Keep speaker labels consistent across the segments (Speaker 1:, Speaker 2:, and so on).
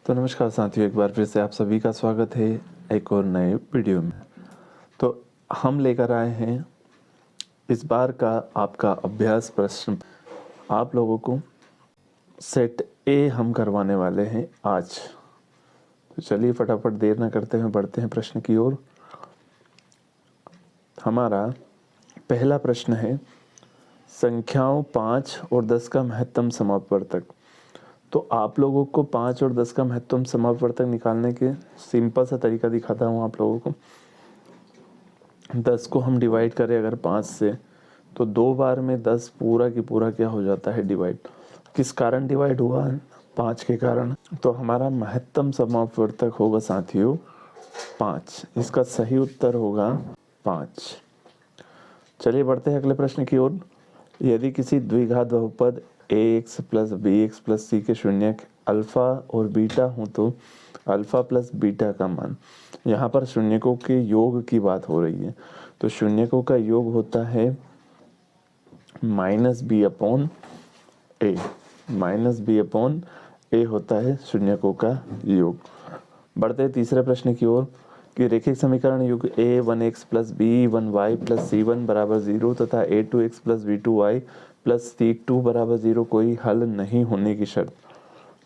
Speaker 1: तो नमस्कार साथियों, एक बार फिर से आप सभी का स्वागत है एक और नए वीडियो में। तो हम लेकर आए हैं इस बार का आपका अभ्यास प्रश्न। आप लोगों को सेट ए हम करवाने वाले हैं आज। तो चलिए फटाफट देर न करते हैं, बढ़ते हैं प्रश्न की ओर। हमारा पहला प्रश्न है, संख्याओं 5 और 10 का महत्तम समापवर्तक। तो आप लोगों को 5 और 10 का महत्तम समापवर्तक निकालने के सिंपल सा तरीका दिखाता हूँ आप लोगों को। 10 को हम डिवाइड करें अगर 5 से, तो 2 बार में 10 पूरा की पूरा क्या हो जाता है, डिवाइड। किस कारण डिवाइड हुआ? 5 के कारण। तो हमारा महत्तम समापवर्तक होगा साथियों 5। इसका सही उत्तर होगा 5। चलिए बढ़ते हैं अगले प्रश्न की ओर। यदि किसी द्विघात बहुपद ax plus bx plus c के शून्यक अल्फा और बीटा हो तो अल्फा प्लस बीटा का मान। यहाँ पर शून्यकों के योग की बात हो रही है। तो शून्यकों का योग होता है माइनस बी अपॉन ए। माइनस बी अपॉन ए होता है शून्यकों का योग। बढ़ते हैं तीसरे प्रश्न की ओर कि रेखिक समीकरण युग a1x plus b1y plus c1 बराबर 0 तथा a2x plus b2y plus c2 बराबर 0 कोई हल नहीं होने की शर्त।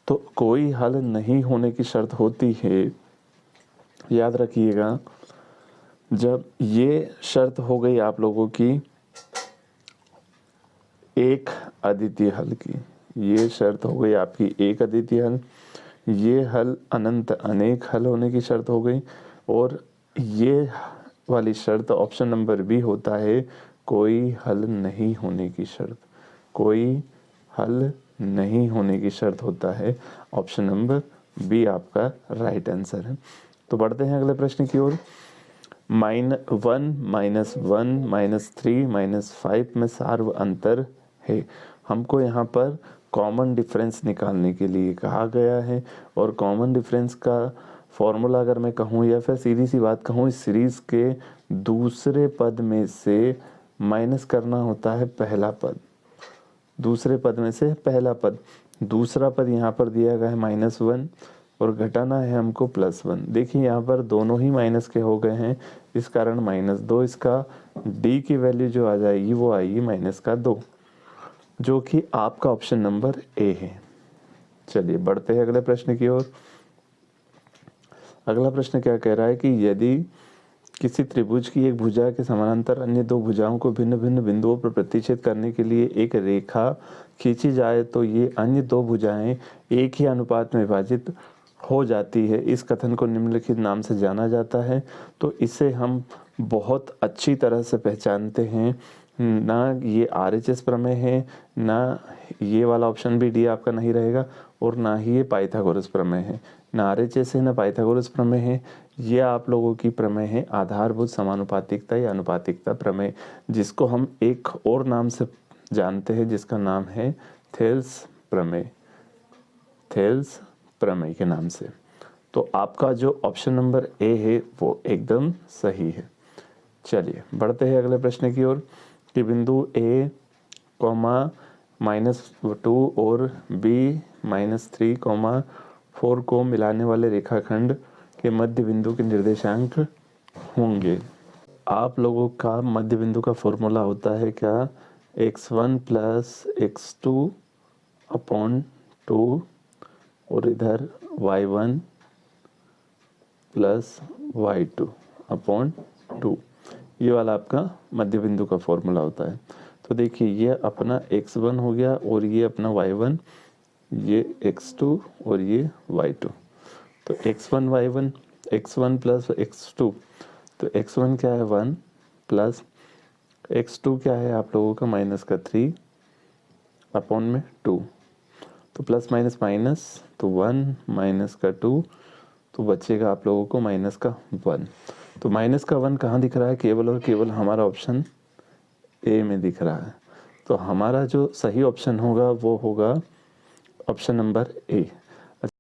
Speaker 1: तो कोई हल नहीं होने की शर्त होती है, याद रखिएगा, जब ये शर्त हो गई आप लोगों की एक अद्वितीय हल की, ये शर्त हो गई आपकी एक अद्वितीय हल, ये हल अनंत अनेक हल होने की शर्त हो गई, और ये वाली शर्त ऑप्शन नंबर बी होता है कोई हल नहीं होने की शर्त। कोई हल नहीं होने की शर्त होता है ऑप्शन नंबर बी आपका राइट आंसर है। तो बढ़ते हैं अगले प्रश्न की ओर। -1 -1 -3 -5 में सार्व अंतर है। हमको यहाँ पर कॉमन डिफरेंस निकालने के लिए कहा गया है, और कॉमन डिफरेंस का फॉर्मूला अगर मैं कहूँ या फिर सीधी सी बात कहूँ, इस सीरीज़ के दूसरे पद में से माइनस करना होता है पहला पद। दूसरे पद में से पहला पद, दूसरा पद यहाँ पर दिया गया है -1 और घटाना है हमको +1। देखिए यहाँ पर दोनों ही माइनस के हो गए हैं, इस कारण -2। इसका डी की वैल्यू जो आ जाएगी वो आएगी -2, जो कि आपका ऑप्शन नंबर ए है। चलिए बढ़ते हैं अगले प्रश्न की ओर। अगला प्रश्न क्या कह रहा है कि यदि किसी त्रिभुज की एक भुजा के समानांतर अन्य दो भुजाओं को भिन्न भिन्न बिंदुओं पर प्रतिच्छेद करने के लिए एक रेखा खींची जाए तो ये अन्य दो भुजाएं एक ही अनुपात में विभाजित हो जाती है। इस कथन को निम्नलिखित नाम से जाना जाता है। तो इसे हम बहुत अच्छी तरह से पहचानते हैं। ना ये RHS प्रमेय है, ना ये वाला ऑप्शन भी डी आपका नहीं रहेगा, और ना ही ये पाइथागोरस प्रमेय है। ना RHS है ना पाइथागोरस प्रमेय है। ये आप लोगों की प्रमेय है आधारभूत समानुपातिकता या अनुपातिकता प्रमेय, जिसको हम एक और नाम से जानते हैं, जिसका नाम है थेल्स प्रमेय। थेल्स प्रमेय के नाम से। तो आपका जो ऑप्शन नंबर ए है वो एकदम सही है। चलिए बढ़ते हैं अगले प्रश्न की ओर कि बिंदु ए -2 और b -3 4 को मिलाने वाले रेखाखंड के मध्य बिंदु के निर्देशांक होंगे। आप लोगों का मध्य बिंदु का फॉर्मूला होता है क्या, x1 प्लस x2 अपॉन 2 और इधर y1 प्लस y2 अपॉन 2। ये वाला आपका मध्य बिंदु का फॉर्मूला होता है। तो देखिए ये अपना x1 हो गया और ये अपना y1, ये x2 और ये y2। तो x1 y1, x1 plus x2, तो x1 क्या है 1 प्लस x2 क्या है आप लोगों का -3 अपॉन में 2। तो प्लस माइनस माइनस, तो 1 -2, तो बचेगा आप लोगों को -1। तो -1 कहाँ दिख रहा है? केवल और केवल हमारा ऑप्शन ए में दिख रहा है। तो हमारा जो सही ऑप्शन होगा वो होगा ऑप्शन नंबर ए।